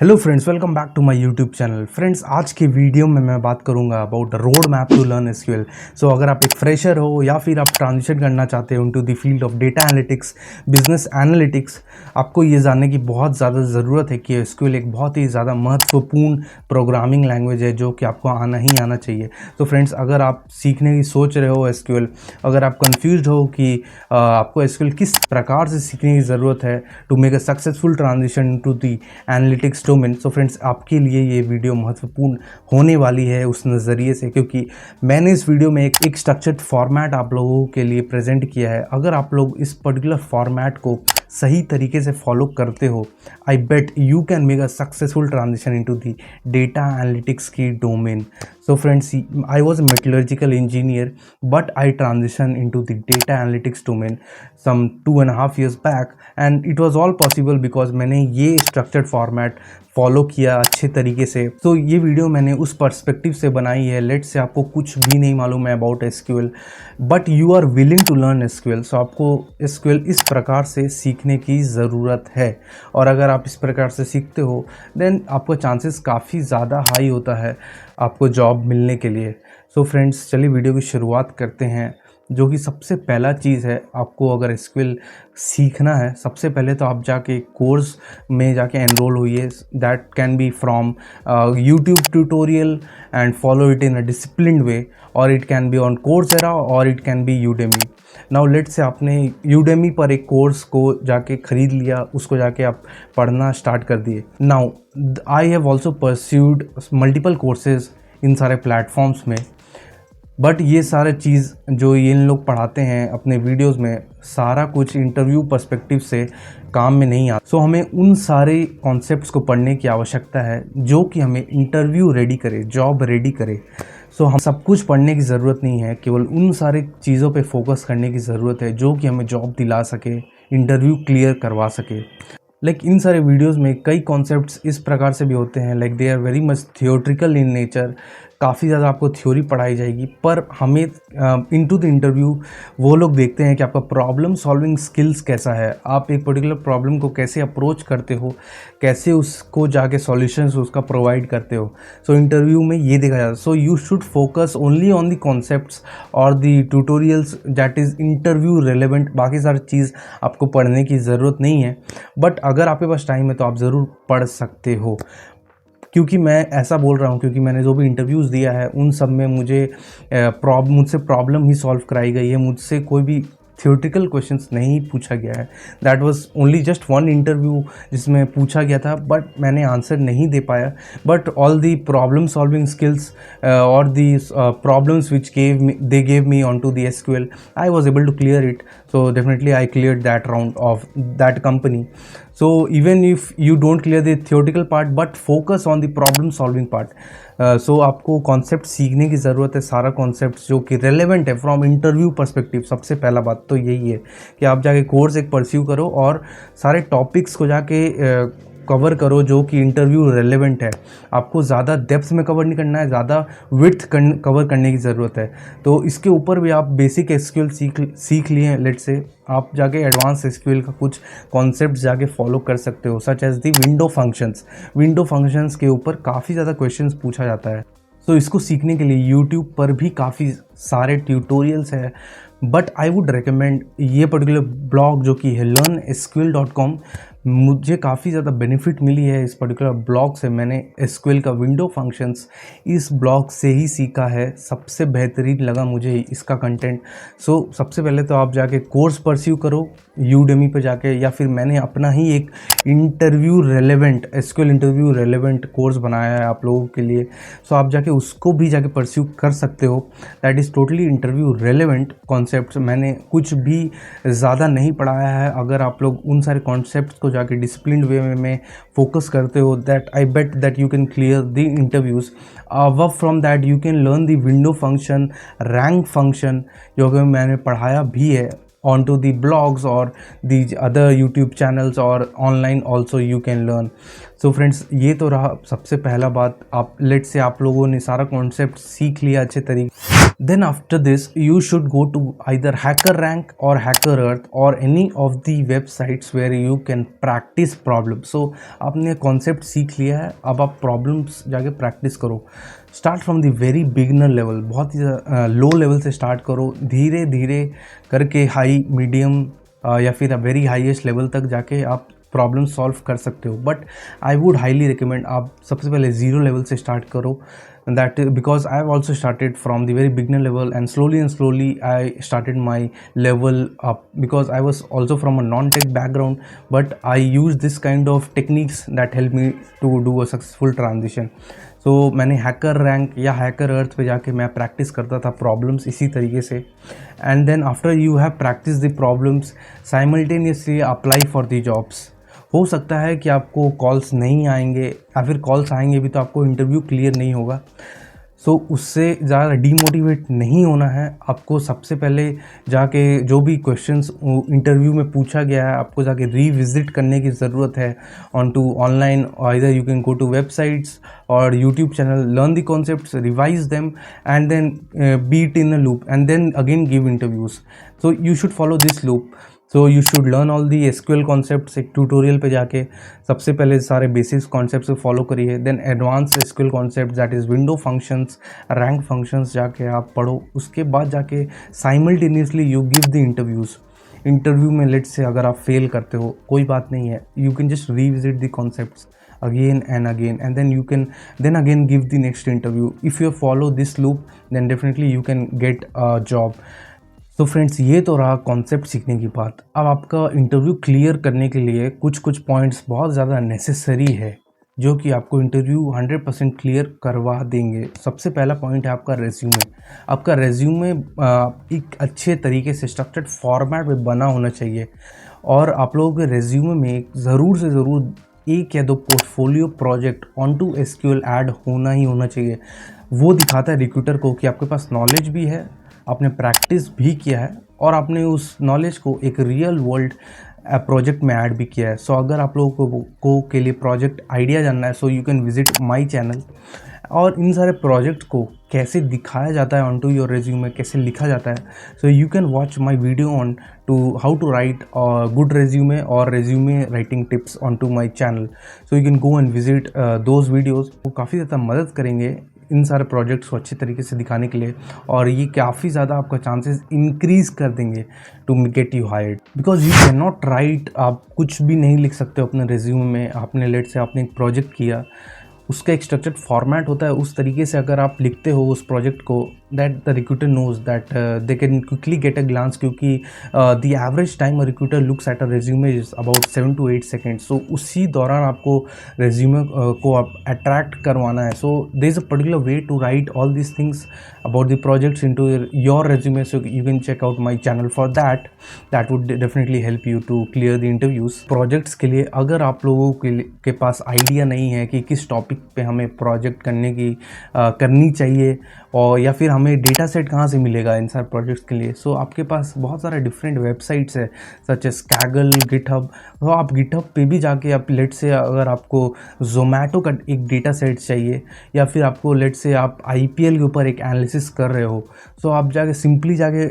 Hello friends, welcome back to my YouTube channel. Friends, आज के video में मैं बात करूंगा about road map to learn SQL. So अगर आप एक फ्रेशर हो या फिर आप ट्रांजिशन करना चाहते हो into the field of data analytics, business analytics, आपको ये जानने की बहुत ज़्यादा ज़रूरत है कि एसक्यूएल एक बहुत ही ज़्यादा महत्वपूर्ण प्रोग्रामिंग लैंग्वेज है जो कि आपको आना ही आना चाहिए। तो फ्रेंड्स, अगर आप सीखने की सोच रहे हो एसक्यूएल, अगर आप कंफ्यूज हो कि आपको एसक्यूएल किस प्रकार से सीखने की ज़रूरत है to make a successful transition to the analytics domain, so friends आपके लिए ये वीडियो महत्वपूर्ण होने वाली है उस नज़रिए से, क्योंकि मैंने इस वीडियो में एक स्ट्रक्चर्ड फॉर्मेट आप लोगों के लिए प्रेजेंट किया है। अगर आप लोग इस पर्टिकुलर फॉर्मेट को सही तरीके से फॉलो करते हो, I bet you can make a successful transition into the data analytics की domain. So friends, I was a metallurgical engineer, but I transitioned into the data analytics domain some 2.5 years back, and it was all possible because मैंने ये structured format follow किया अच्छे तरीके से। तो ये video मैंने उस पर्सपेक्टिव से बनाई है, लेट से आपको कुछ भी नहीं मालूम है about SQL, but you are willing to learn SQL. So आपको एसक्यूएल इस प्रकार से सीखने की ज़रूरत है, और अगर आप इस प्रकार से सीखते हो देन आपका चांसेस काफ़ी ज़्यादा हाई होता है आपको जॉब मिलने के लिए। सो फ्रेंड्स, चलिए वीडियो की शुरुआत करते हैं। जो कि सबसे पहला चीज़ है, आपको अगर एसक्यूएल सीखना है, सबसे पहले तो आप जाके कोर्स में जाके एनरोल होइए। That can be from YouTube tutorial and follow it in a disciplined way, और it can be on Coursera और it can be Udemy. Now let say आपने यूडेमी पर एक कोर्स को जाके ख़रीद लिया, उसको जाके आप पढ़ना स्टार्ट कर दिए। Now I have also pursued multiple courses in सारे प्लेटफॉर्म्स में, बट ये सारे चीज़ जो ये इन लोग पढ़ाते हैं अपने वीडियोस में, सारा कुछ इंटरव्यू पर्सपेक्टिव से काम में नहीं आता। सो हमें उन सारे कॉन्सेप्ट्स को पढ़ने की आवश्यकता है जो कि हमें इंटरव्यू रेडी करे, जॉब रेडी करे। सो हम सब कुछ पढ़ने की ज़रूरत नहीं है, केवल उन सारे चीज़ों पे फोकस करने की ज़रूरत है जो कि हमें जॉब दिला सके, इंटरव्यू क्लियर करवा सके। इन सारे वीडियोस में कई कॉन्सेप्ट्स इस प्रकार से भी होते हैं, they are very much theoretical in nature. काफ़ी ज़्यादा आपको थ्योरी पढ़ाई जाएगी, पर हमें इनटू द इंटरव्यू वो लोग देखते हैं कि आपका प्रॉब्लम सॉल्विंग स्किल्स कैसा है, आप एक पर्टिकुलर प्रॉब्लम को कैसे अप्रोच करते हो, कैसे उसको जाके सॉल्यूशंस उसका प्रोवाइड करते हो। सो इंटरव्यू में ये देखा जाता है। So you should focus only on the concepts और the tutorials that is interview relevant. बाकी सारी चीज़ आपको पढ़ने की ज़रूरत नहीं है, बट अगर आपके पास टाइम है तो आप ज़रूर पढ़ सकते हो। क्योंकि मैं ऐसा बोल रहा हूँ क्योंकि मैंने जो भी इंटरव्यूज़ दिया है उन सब में मुझसे प्रॉब्लम ही सॉल्व कराई गई है, मुझसे कोई भी थियोरेटिकल क्वेश्चंस नहीं पूछा गया है। That was only just one interview जिसमें पूछा गया था, बट मैंने आंसर नहीं दे पाया। But all the problem solving skills और the problems which they gave me on to the SQL, I was able to clear it. So definitely I cleared that round of that company. So even if you don't clear the theoretical part but focus on the problem solving part, so आपको concept सीखने की ज़रूरत है, सारा concept जो कि relevant है from interview perspective. सबसे पहला बात तो यही है कि आप जाके कोर्स एक परस्यू करो और सारे टॉपिक्स को जाके कवर करो जो कि इंटरव्यू रेलेवेंट है। आपको ज़्यादा डेप्थ में कवर नहीं करना है, ज़्यादा विड्थ कवर करने की ज़रूरत है। तो इसके ऊपर भी आप बेसिक एसक्यूएल सीख लिए, लेट से आप जाके एडवांस एसक्यूएल का कुछ कॉन्सेप्ट जाके फॉलो कर सकते हो, such as the window functions. Window functions के ऊपर काफ़ी ज़्यादा क्वेश्चंस पूछा जाता है। तो इसको सीखने के लिए यूट्यूब पर भी काफ़ी सारे ट्यूटोरियल्स हैं, बट आई वुड रिकमेंड ये पर्टिकुलर ब्लॉग जो कि है learnesql.com। मुझे काफ़ी ज़्यादा बेनिफिट मिली है इस पर्टिकुलर ब्लॉग से। मैंने एसक्यूएल का विंडो फंक्शंस इस ब्लॉग से ही सीखा है, सबसे बेहतरीन लगा मुझे इसका कंटेंट। सो सबसे पहले तो आप जाके कोर्स परस्यू करो यूडेमी पे जाके, या फिर मैंने अपना ही एक interview relevant SQL interview relevant course बनाया है आप लोगों के लिए। सो आप जाके उसको भी जाके परस्यू कर सकते हो। That is totally interview relevant concepts. मैंने कुछ भी ज़्यादा नहीं पढ़ाया है। अगर आप लोग उन सारे कॉन्सेप्ट्स को जाके डिसिप्लिन वे में फोकस करते हो, that I bet that you can clear the interviews. Work from that you can learn the window function, rank function, जो कि मैंने पढ़ाया भी है on to the blogs or the other YouTube channels or online also you can learn. So friends, ये तो रहा सबसे पहला बात। आप लेट से आप लोगों ने सारा कॉन्सेप्ट सीख लिया अच्छे तरीके। Then after this you should go to either HackerRank or HackerEarth or any of the websites where you can practice problems. So आपने कॉन्सेप्ट सीख लिया है, अब आप प्रॉब्लम्स जाके प्रैक्टिस करो. Start from the very beginner level, बहुत ही low level से स्टार्ट करो, धीरे धीरे करके हाई मीडियम या फिर वेरी हाईएस्ट लेवल तक जाके आप प्रॉब्लम सॉल्व कर सकते हो. But I would highly recommend आप सबसे पहले ज़ीरो लेवल से स्टार्ट करो. That because I have also started from the very beginner level, and slowly I started my level up because I was also from a non-tech background, but I used this kind of techniques that helped me to do a successful transition. So मैंने hacker rank या hacker अर्थ पे जाके मैं practice करता था problems इसी तरीके से. And then after you have practice the problems simultaneously apply for the jobs. हो सकता है कि आपको कॉल्स नहीं आएंगे या फिर कॉल्स आएंगे भी तो आपको इंटरव्यू क्लियर नहीं होगा. सो उससे ज़्यादा डीमोटिवेट नहीं होना है. आपको सबसे पहले जाके जो भी क्वेश्चंस इंटरव्यू में पूछा गया है आपको जाके रीविजिट करने की ज़रूरत है on to online. Either you can go to websites और YouTube channel, learn the concepts, revise them and then beat in a loop and then again give interviews. So you should follow this loop. So you should learn all the SQL concepts. एक tutorial पे जाके सबसे पहले सारे basics concepts को follow करिए. Then advance SQL concept that is window functions, rank functions जाके आप पढ़ो. उसके बाद जाके simultaneously you give the interviews. Interview में लेट से अगर आप फेल करते हो कोई बात नहीं है, you can just revisit the concepts again and again and then you can then again give the next interview. If you follow this loop then definitely you can get a job. तो friends ये तो रहा concept सीखने की बात. अब आपका interview clear करने के लिए कुछ पॉइंट्स बहुत ज़्यादा नेसेसरी है जो कि आपको इंटरव्यू 100% क्लियर करवा देंगे. सबसे पहला पॉइंट है आपका रेज्यूमे. आपका रेज्यूमे एक अच्छे तरीके से स्ट्रक्चर्ड फॉर्मेट में बना होना चाहिए और आप लोगों के रेज्यूमे में ज़रूर से ज़रूर एक या दो portfolio project on to SQL add होना ही होना चाहिए. वो दिखाता है रिक्रूटर को कि आपके पास नॉलेज भी है, आपने प्रैक्टिस भी किया है और आपने उस नॉलेज को एक रियल वर्ल्ड प्रोजेक्ट में ऐड भी किया है. सो अगर आप लोगों को के लिए प्रोजेक्ट आइडिया जानना है, so you can visit my channel. और इन सारे प्रोजेक्ट को कैसे दिखाया जाता है ऑन टू योर रेज्यूमे, कैसे लिखा जाता है, so you can watch my video on to how to write good resume और resume writing tips on to my channel. So you can go and visit those videos. वो काफ़ी ज़्यादा मदद करेंगे इन सारे प्रोजेक्ट्स को अच्छे तरीके से दिखाने के लिए और ये काफ़ी ज़्यादा आपका चांसेस इंक्रीज़ कर देंगे to get you hired. Because you can not right, आप कुछ भी नहीं लिख सकते हो अपने रेज्यूमे में. आपने लेट से आपने एक प्रोजेक्ट किया, उसका एक स्ट्रक्चर्ड फॉर्मेट होता है, उस तरीके से अगर आप लिखते हो उस प्रोजेक्ट को that the recruiter knows that they can quickly get a glance. क्योंकि the average time a recruiter looks at a resume is about 7 to 8 seconds. So उसी दौरान आपको रेज्यूमे को आप अट्रैक्ट करवाना है. So there is a particular way to write all these things about the projects into your resume. So you can check out my channel for that would definitely help you to clear the interviews. Projects के लिए अगर आप लोगों के पास idea नहीं है कि किस टॉपिक पे हमें प्रोजेक्ट करनी चाहिए और या फिर हमें डेटा सेट कहाँ से मिलेगा इन सारे प्रोजेक्ट्स के लिए, सो आपके पास बहुत सारे डिफरेंट वेबसाइट्स है सच एज कैगल, गिटहब. तो आप गिटहब पे भी जाके आप लेट से अगर आपको जोमेटो का एक डेटा सेट चाहिए या फिर आपको लेट से आप IPL के ऊपर एक एनालिसिस कर रहे हो, सो आप जाके सिंपली जाके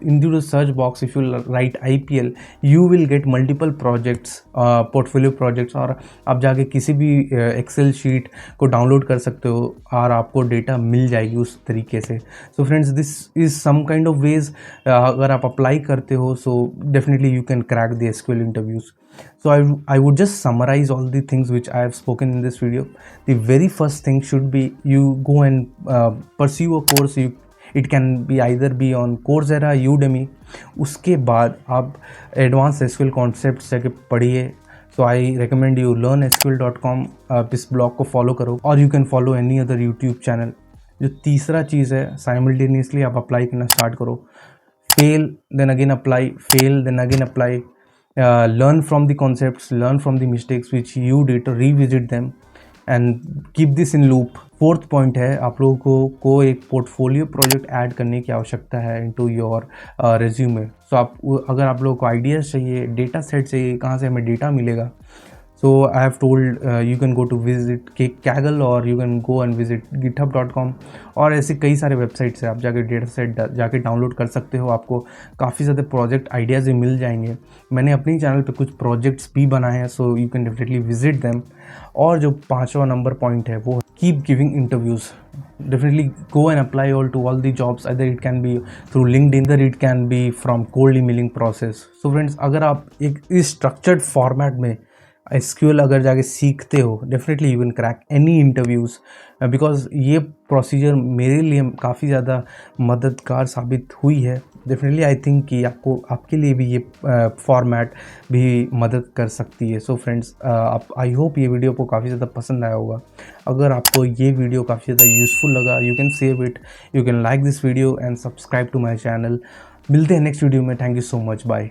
in the search box if you right IPL you will get multiple projects, portfolio projects और आप जाके किसी भी एक्सेल शीट को डाउनलोड कर सकते हो और आपको डेटा मिल जाएगी उस तरीके से. So friends this is some kind of ways अगर आप अप्लाई करते हो so definitely you can crack the SQL interviews. So I would just summarize all the things which I have spoken in this video. The very first thing should be you go and pursue a course. It can be either be on Coursera, Udemy. उसके बाद आप advance SQL concept जाके पढ़िए. सो I recommend you learnsql.com. आप इस blog को follow करो और you can follow any other YouTube channel. जो तीसरा चीज़ है साइमल्टेनियसली आप अप्लाई करना स्टार्ट करो. Fail then again apply, fail then again apply. Learn from the concepts, learn from the mistakes which you did, revisit them and keep this in loop. Fourth point है आप लोगों को एक portfolio project add करने की आवश्यकता है into your resume. सो अगर आप लोगों को आइडियाज़ चाहिए, डेटा सेट चाहिए, कहाँ से हमें डेटा मिलेगा, So I have told you can go to visit Kaggle or you can go and visit github.com और ऐसे कई सारे वेबसाइट्स हैं, आप जाके डेटा सेट जाके डाउनलोड कर सकते हो, आपको काफ़ी ज़्यादा प्रोजेक्ट आइडियाज़ भी मिल जाएंगे। मैंने अपनी चैनल पे कुछ प्रोजेक्ट्स भी बनाए हैं, सो you can definitely visit them. और जो 5वां नंबर पॉइंट है वो keep giving interviews. Definitely go and apply to all the jobs, either it can be through LinkedIn, either it can be from cold emailing process. So friends, अगर आप एक इस structured format में SQL अगर जाके सीखते हो, definitely you can crack any interviews, because ये प्रोसीजर मेरे लिए काफ़ी ज़्यादा मददगार साबित हुई है। डेफिनेटली आई थिंक कि आपके लिए भी ये फॉर्मेट भी मदद कर सकती है। सो फ्रेंड्स, आप आई होप ये वीडियो आपको काफ़ी ज़्यादा पसंद आया होगा। अगर आपको ये वीडियो काफ़ी ज़्यादा यूज़फुल लगा, you can save it, you can like this video and subscribe to my channel. मिलते हैं नेक्स्ट वीडियो में। Thank you so much, bye.